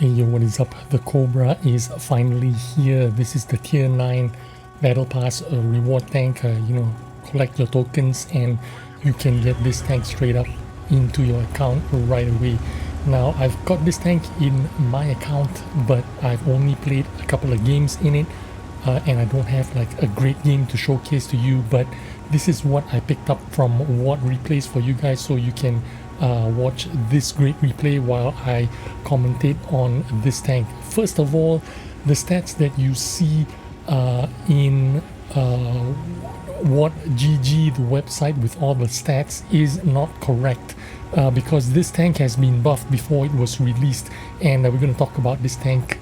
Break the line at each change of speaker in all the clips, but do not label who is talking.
Hey yo, what is up? The Cobra is finally here. This is the tier 9 battle pass reward tank. Collect your tokens and you can get this tank straight up into your account right away. Now I've got this tank in my account, but I've only played a couple of games in it, and I don't have like a great game to showcase to you, but this is what I picked up from what replays for you guys, so you can watch this great replay while I commentate on this tank. First of all, the stats that you see in what GG, the website with all the stats, is not correct, because this tank has been buffed before it was released, and we're going to talk about this tank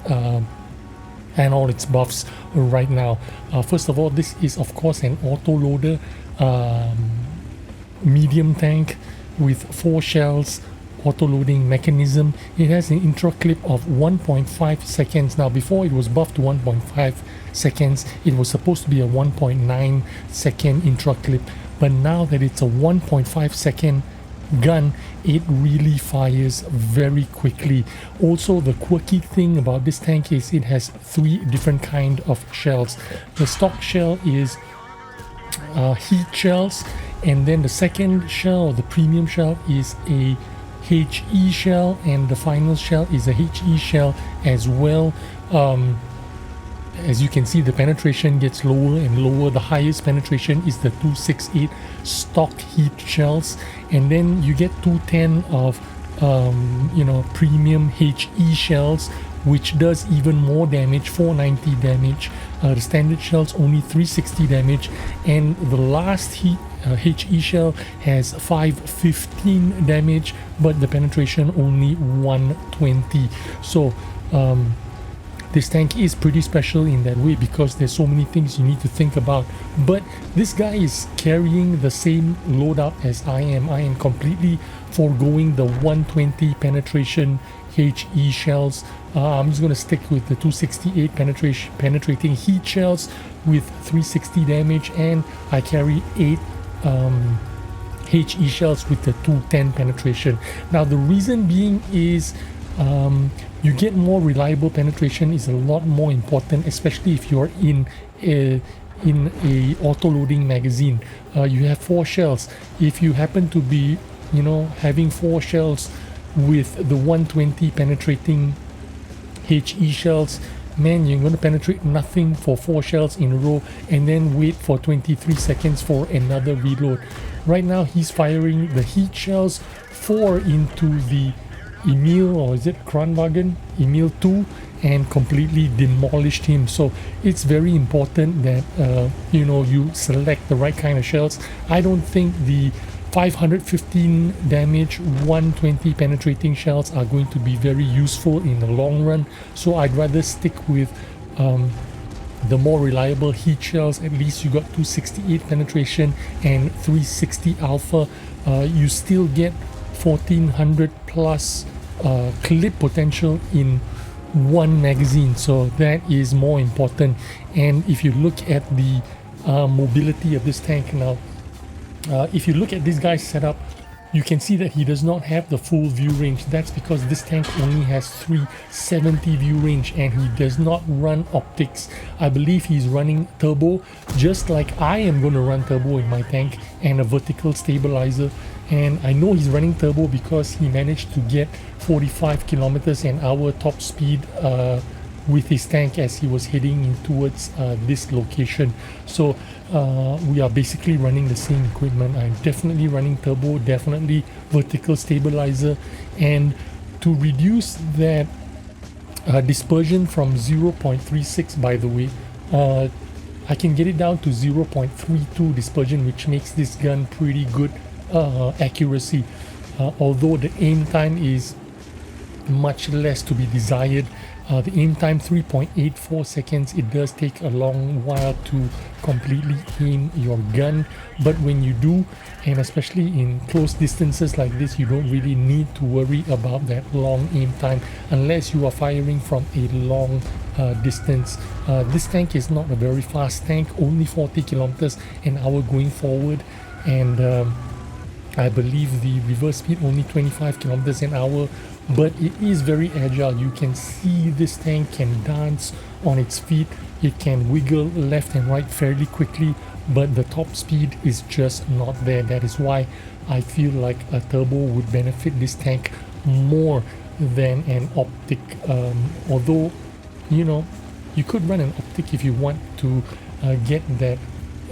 and all its buffs right now. First of all, this is of course an auto loader medium tank with 4 shells, auto loading mechanism. It has an intro clip of 1.5 seconds. Now before it was buffed to 1.5 seconds, it was supposed to be a 1.9 second intro clip, but now that it's a 1.5 second gun, it really fires very quickly. Also, the quirky thing about this tank is it has 3 different kind of shells. The stock shell is heat shells, and then the second shell, or the premium shell, is a HE shell, and the final shell is a HE shell as well. As you can see, the penetration gets lower and lower. The highest penetration is the 268 stock heat shells, and then you get 210 of premium HE shells, which does even more damage, 490 damage. The standard shells only 360 damage, and the last HE shell has 515 damage, but the penetration only 120. So this tank is pretty special in that way, because there's so many things you need to think about. But this guy is carrying the same loadout as I am. I am completely foregoing the 120 penetration HE shells. I'm just going to stick with the 268 penetrating heat shells with 360 damage, and I carry 8 HE shells with the 210 penetration. Now the reason being is you get more reliable penetration is a lot more important, especially if you're in a auto loading magazine. You have 4 shells. If you happen to be having 4 shells with the 120 penetrating HE shells, man, you're going to penetrate nothing for 4 shells in a row and then wait for 23 seconds for another reload. Right now he's firing the heat shells 4 into the Emil, or is it Kranwagen? Emil 2, and completely demolished him. So it's very important that you select the right kind of shells. I don't think the 515 damage 120 penetrating shells are going to be very useful in the long run, so I'd rather stick with the more reliable heat shells. At least you got 268 penetration and 360 alpha. You still get 1400 plus clip potential in one magazine, so that is more important. And if you look at the mobility of this tank now, if you look at this guy's setup, you can see that he does not have the full view range. That's because this tank only has 370 view range, and he does not run optics. I believe he's running turbo, just like I am going to run turbo in my tank, and a vertical stabilizer. And I know he's running turbo because he managed to get 45 kilometers an hour top speed with his tank as he was heading in towards this location. So we are basically running the same equipment. I'm definitely running turbo, definitely vertical stabilizer, and to reduce that dispersion from 0.36, by the way, I can get it down to 0.32 dispersion, which makes this gun pretty good accuracy, although the aim time is much less to be desired. The aim time 3.84 seconds. It does take a long while to completely aim your gun, but when you do, and especially in close distances like this, you don't really need to worry about that long aim time unless you are firing from a long distance. This tank is not a very fast tank, only 40 kilometers an hour going forward, and I believe the reverse speed only 25 kilometers an hour but it is very agile. You can see this tank can dance on its feet. It can wiggle left and right fairly quickly, but the top speed is just not there. That is why I feel like a turbo would benefit this tank more than an optic. Although, you know, you could run an optic if you want to get that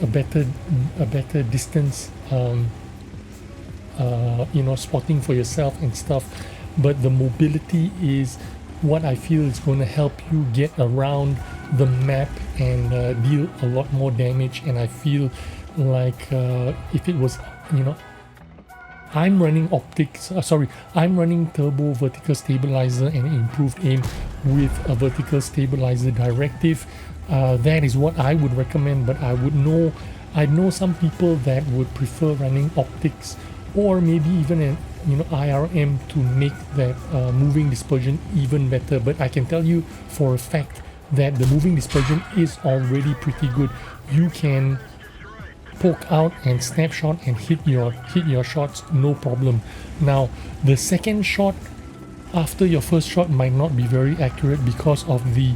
a better distance, you know, spotting for yourself and stuff. But the mobility is what I feel is going to help you get around the map and deal a lot more damage. And I feel like if it was, you know, I'm running optics, I'm running turbo vertical stabilizer and improved aim with a vertical stabilizer directive. That is what I would recommend, but I know some people that would prefer running optics or maybe even an, you know, IRM to make that moving dispersion even better. But I can tell you for a fact that the moving dispersion is already pretty good. You can poke out and snapshot and hit your shots no problem. Now the second shot after your first shot might not be very accurate because of the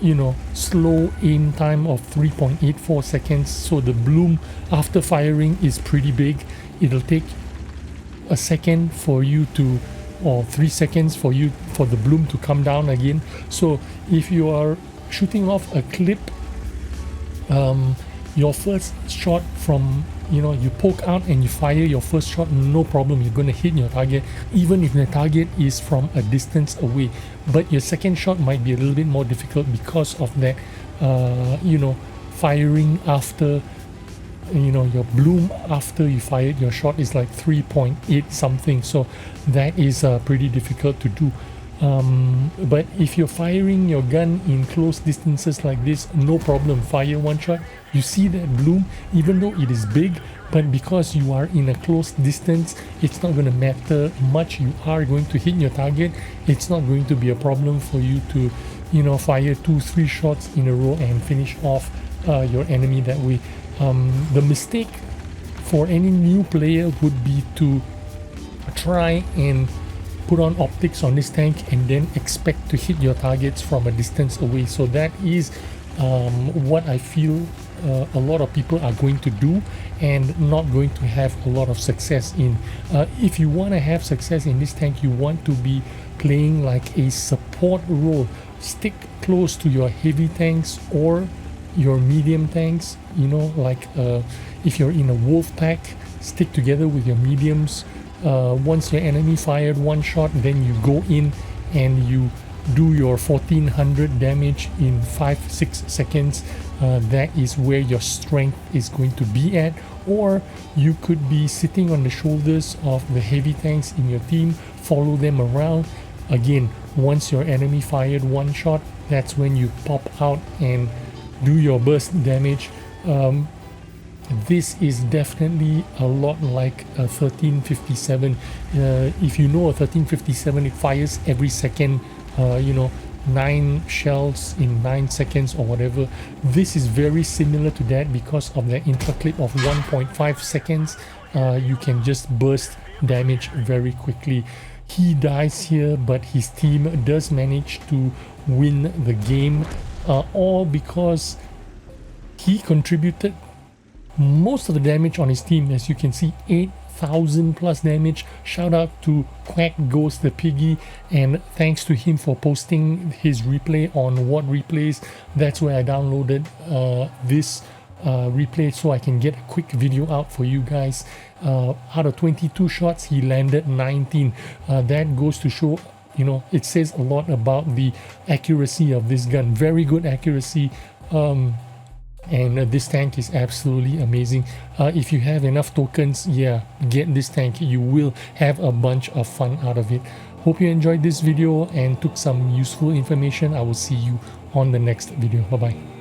you know, slow aim time of 3.84 seconds. So the bloom after firing is pretty big. It'll take a second for you to, or 3 seconds for the bloom to come down again. So if you are shooting off a clip, your first shot from, you know, you poke out and you fire your first shot, no problem, you're going to hit your target even if the target is from a distance away. But your second shot might be a little bit more difficult because of that, you know, firing after, you know, your bloom after you fired your shot is like 3.8 something, so that is pretty difficult to do. But if you're firing your gun in close distances like this, no problem, fire one shot. You see that bloom, even though it is big, but because you are in a close distance, it's not going to matter much. You are going to hit your target. It's not going to be a problem for you to, you know, fire 2-3 shots in a row and finish off your enemy that way. The mistake for any new player would be to try and put on optics on this tank and then expect to hit your targets from a distance away. So that is what I feel a lot of people are going to do and not going to have a lot of success in. If you want to have success in this tank, you want to be playing like a support role. Stick close to your heavy tanks or your medium tanks, you know, like if you're in a wolf pack, stick together with your mediums. Once your enemy fired one shot, then you go in and you do your 1400 damage in 5-6 seconds. That is where your strength is going to be at. Or you could be sitting on the shoulders of the heavy tanks in your team, follow them around. Again, once your enemy fired one shot, that's when you pop out and do your burst damage. This is definitely a lot like a 1357. If you know a 1357, it fires every second, you know, 9 shells in 9 seconds or whatever. This is very similar to that because of the intra-clip of 1.5 seconds. You can just burst damage very quickly. He dies here, but his team does manage to win the game, all because he contributed most of the damage on his team. As you can see, 8,000 plus damage. Shout out to Quack Ghost the Piggy, and thanks to him for posting his replay on What Replays. That's where I downloaded this replay so I can get a quick video out for you guys. Out of 22 shots, he landed 19. That goes to show, you know, it says a lot about the accuracy of this gun. Very good accuracy. And this tank is absolutely amazing. If you have enough tokens, yeah, get this tank. You will have a bunch of fun out of it. Hope you enjoyed this video and took some useful information. I will see you on the next video. Bye bye.